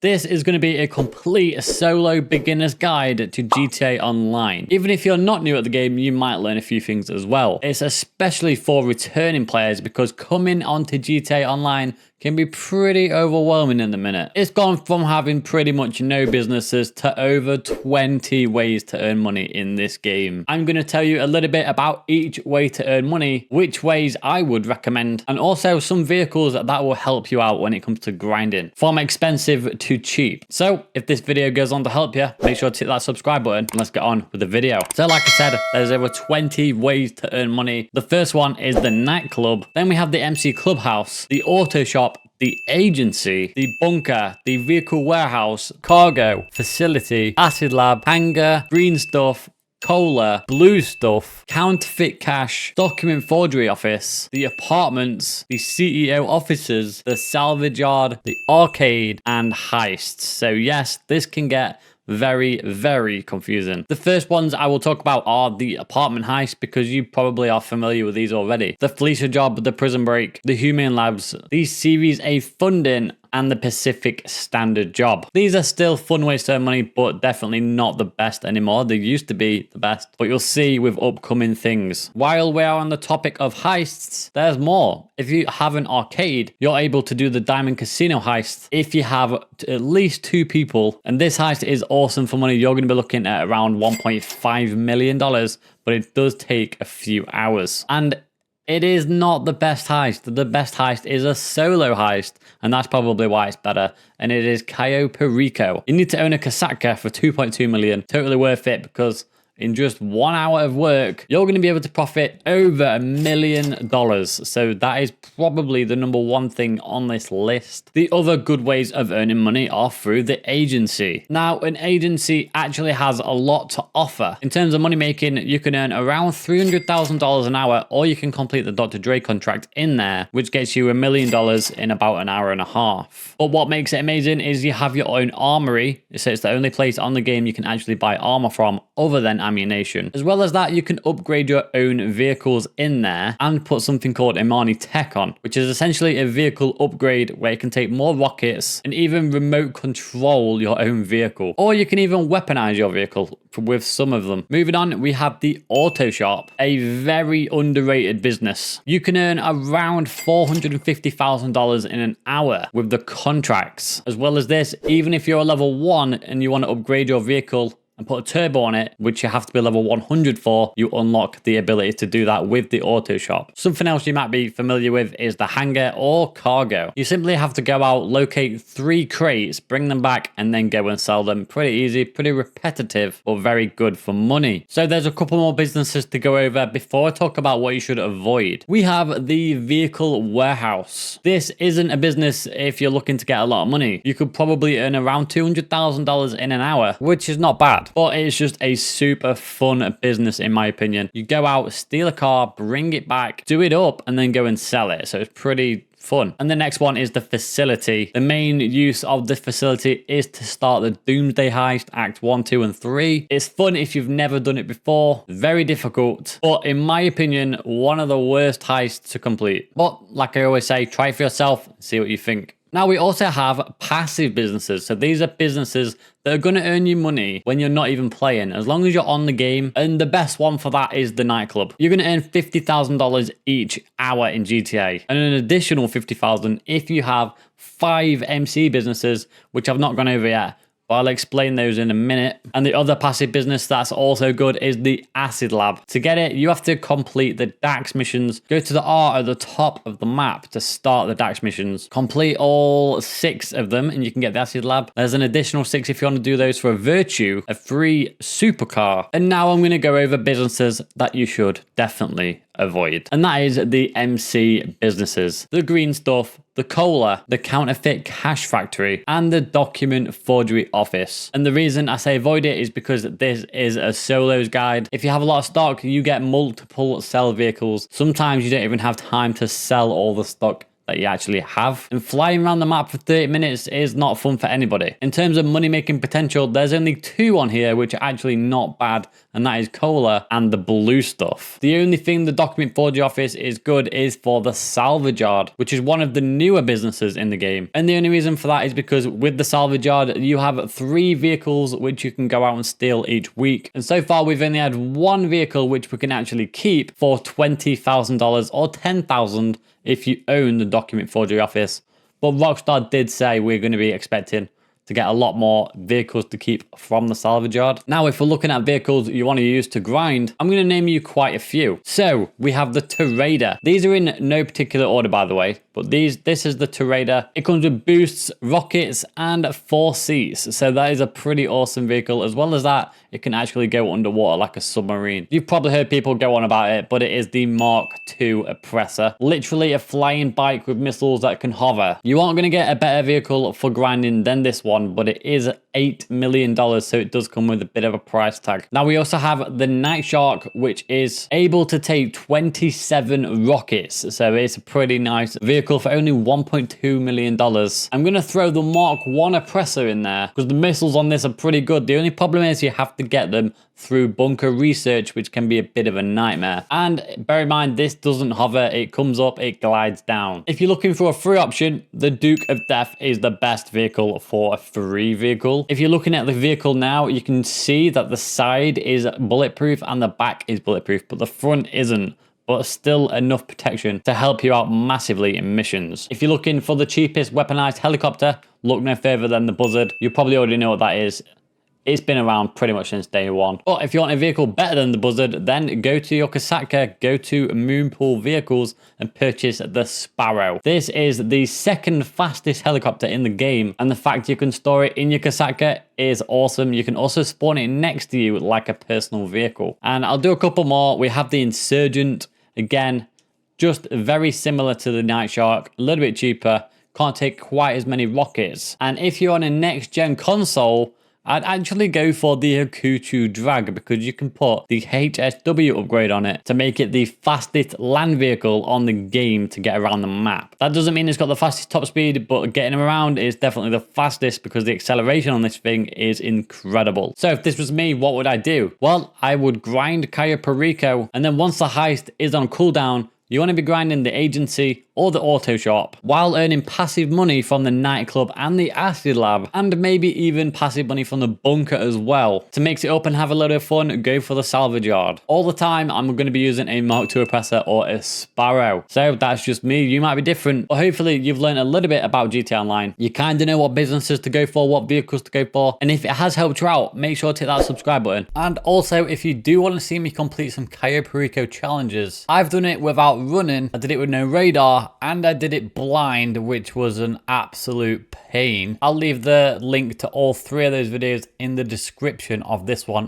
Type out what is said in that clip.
This is going to be a complete solo beginner's guide to GTA Online. Even if you're not new at the game, you might learn a few things as well. It's especially for returning players because coming onto GTA Online can be pretty overwhelming in the minute. It's gone from having pretty much no businesses to over 20 ways to earn money in this game. I'm going to tell you a little bit about each way to earn money, which ways I would recommend, and also some vehicles that will help you out when it comes to grinding, from expensive to cheap. So if this video goes on to help you, make sure to hit that subscribe button and let's get on with the video. So like I said, there's over 20 ways to earn money. The first one is the nightclub. Then we have the MC Clubhouse, the auto shop, the agency, the bunker, the vehicle warehouse, cargo, facility, acid lab, hangar, green stuff, cola, blue stuff, counterfeit cash, document forgery office, the apartments, the CEO offices, the salvage yard, the arcade, and heists. So yes, this can get very, very confusing. The first ones I will talk about are the apartment heist, because you probably are familiar with these already. The Fleecer job, the prison break, the Human Labs, the Series A funding, and the Pacific Standard job. These are still fun ways to earn money, but definitely not the best anymore. They used to be the best, but you'll see with upcoming things. While we are on the topic of heists, there's more. If you have an arcade, you're able to do the Diamond Casino heist if you have at least 2 people. And this heist is awesome for money. You're going to be looking at around $1.5 million, but it does take a few hours. And it is not the best heist. The best heist is a solo heist, and that's probably why it's better. And it is CAYO PERICO. You need to own a Kasatka for 2.2 million. Totally worth it, because in just 1 hour of work, you're going to be able to profit over $1 million. So that is probably the #1 thing on this list. The other good ways of earning money are through the agency. Now, an agency actually has a lot to offer. In terms of money making, you can earn around $300,000 an hour, or you can complete the Dr. Dre contract in there, which gets you $1 million in about an hour and a half. But what makes it amazing is you have your own armory. So it's the only place on the game you can actually buy armor from other than ammunition. As well as that, you can upgrade your own vehicles in there and put something called Imani Tech on, which is essentially a vehicle upgrade where you can take more rockets and even remote control your own vehicle. Or you can even weaponize your vehicle with some of them. Moving on, we have the auto shop, a very underrated business. You can earn around $450,000 in an hour with the contracts. As well as this, even if you're a level 1 and you want to upgrade your vehicle and put a turbo on it, which you have to be level 100 for, you unlock the ability to do that with the auto shop. Something else you might be familiar with is the hangar or cargo. You simply have to go out, locate 3 crates, bring them back, and then go and sell them. Pretty easy, pretty repetitive, but very good for money. So there's a couple more businesses to go over before I talk about what you should avoid. We have the vehicle warehouse. This isn't a business if you're looking to get a lot of money. You could probably earn around $200,000 in an hour, which is not bad. But it's just a super fun business, in my opinion. You go out, steal a car, bring it back, do it up, and then go and sell it. So it's pretty fun. And the next one is the facility. The main use of the facility is to start the Doomsday Heist, Act 1, 2, and 3. It's fun if you've never done it before. Very difficult, but in my opinion, one of the worst heists to complete. But like I always say, try it for yourself and see what you think. Now, we also have passive businesses. So these are businesses that are going to earn you money when you're not even playing, as long as you're on the game. And the best one for that is the nightclub. You're going to earn $50,000 each hour in GTA, and an additional $50,000 if you have 5 MC businesses, which I've not gone over yet. But I'll explain those in a minute. And the other passive business that's also good is the Acid Lab. To get it, you have to complete the DAX missions. Go to the R at the top of the map to start the DAX missions. Complete all 6 of them and you can get the Acid Lab. There's an additional 6 if you want to do those for a Virtue, a free supercar. And now I'm going to go over businesses that you should definitely avoid. And that is the MC businesses. The green stuff, the cola, the counterfeit cash factory, and the document forgery office. And the reason I say avoid it is because this is a solos guide. If you have a lot of stock, you get multiple sell vehicles. Sometimes you don't even have time to sell all the stock that you actually have. And flying around the map for 30 minutes is not fun for anybody. In terms of money making potential, there's only 2 on here which are actually not bad, and that is cola and the blue stuff. The only thing the document forgery office is good is for the salvage yard, which is one of the newer businesses in the game. And the only reason for that is because with the salvage yard, you have 3 vehicles which you can go out and steal each week. And so far we've only had 1 vehicle which we can actually keep for $20,000 or $10,000 if you own the document forgery office. But Rockstar did say we're going to be expecting to get a lot more vehicles to keep from the salvage yard. Now, if we're looking at vehicles you want to use to grind, I'm going to name you quite a few. So we have the Turader. These are in no particular order, by the way, but this is the Turader. It comes with boosts, rockets, and 4 seats. So that is a pretty awesome vehicle. As well as that, it can actually go underwater like a submarine. You've probably heard people go on about it, but it is the Mark II oppressor. Literally a flying bike with missiles that can hover. You aren't going to get a better vehicle for grinding than this one, but it is $8 million, so it does come with a bit of a price tag. Now, we also have the Night Shark, which is able to take 27 rockets. So it's a pretty nice vehicle for only $1.2 million. I'm going to throw the Mark I oppressor in there because the missiles on this are pretty good. The only problem is you have to get them through bunker research, which can be a bit of a nightmare. And bear in mind, this doesn't hover. It comes up, it glides down. If you're looking for a free option, the Duke of Death is the best vehicle for a free vehicle. If you're looking at the vehicle now, you can see that the side is bulletproof and the back is bulletproof, but the front isn't. But still enough protection to help you out massively in missions. If you're looking for the cheapest weaponized helicopter, look no further than the Buzzard. You probably already know what that is. It's been around pretty much since day one. But if you want a vehicle better than the Buzzard, then go to your Kasaka, go to Moonpool Vehicles and purchase the Sparrow. This is the 2nd fastest helicopter in the game, and the fact you can store it in your Kasaka is awesome. You can also spawn it next to you like a personal vehicle. And I'll do a couple more. We have the Insurgent. Again, just very similar to the Night Shark, a little bit cheaper, can't take quite as many rockets. And if you're on a next-gen console, I'd actually go for the Hakuchu Drag because you can put the HSW upgrade on it to make it the fastest land vehicle on the game to get around the map. That doesn't mean it's got the fastest top speed, but getting around is definitely the fastest because the acceleration on this thing is incredible. So if this was me, what would I do? Well, I would grind CAYO PERICO, and then once the heist is on cooldown, you want to be grinding the agency or the auto shop while earning passive money from the nightclub and the acid lab, and maybe even passive money from the bunker as well. To mix it up and have a lot of fun, go for the salvage yard. All the time, I'm going to be using a Mark II oppressor or a Sparrow. So that's just me. You might be different, but hopefully you've learned a little bit about GTA Online. You kind of know what businesses to go for, what vehicles to go for, and if it has helped you out, make sure to hit that subscribe button. And also, if you do want to see me complete some CAYO PERICO challenges, I've done it without running. I did it with no radar, and I did it blind, which was an absolute pain. I'll leave the link to all 3 of those videos in the description of this one.